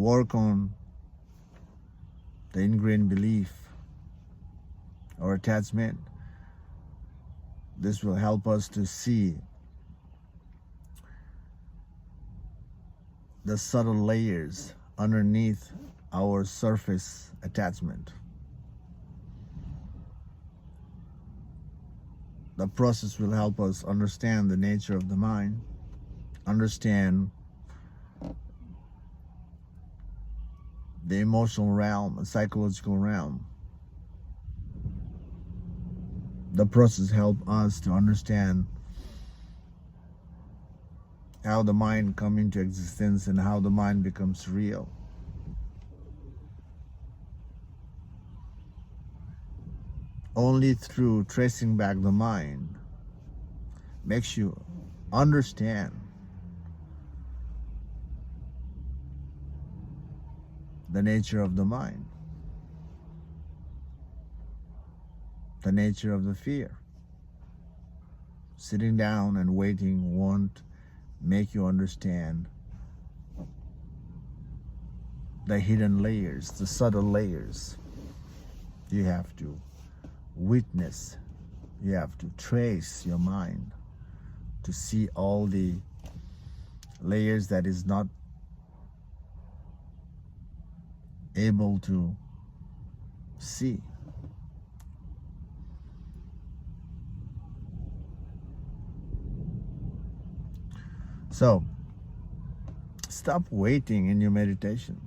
work on the ingrained belief or attachment. This will help us to see the subtle layers underneath our surface attachment. The process will help us understand the nature of the mind, understand the emotional realm, the psychological realm. The process helps us to understand how the mind comes into existence and how the mind becomes real. Only through tracing back the mind makes you understand the nature of the mind, the nature of the fear. Sitting down and waiting won't make you understand the hidden layers, the subtle layers. You have to witness, you have to trace your mind to see all the layers that is not able to see. So, stop waiting in your meditation.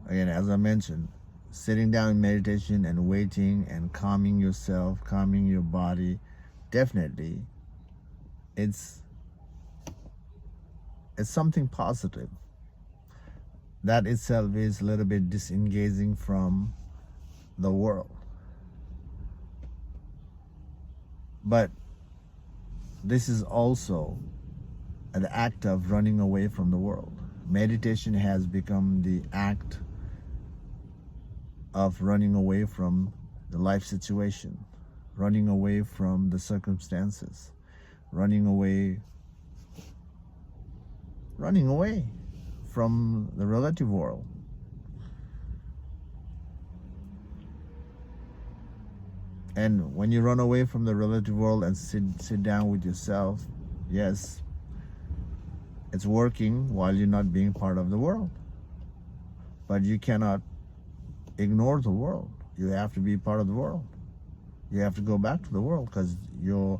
Again, as I mentioned, sitting down in meditation and waiting and calming yourself, calming your body, definitely it's something positive. That itself is a little bit disengaging from the world. But this is also an act of running away from the world. Meditation has become the act of running away from the life situation, running away from the circumstances, running away from the relative world. And when you run away from the relative world and sit down with yourself, yes, it's working while you're not being part of the world. But you cannot ignore the world. You have to be part of the world. You have to go back to the world because your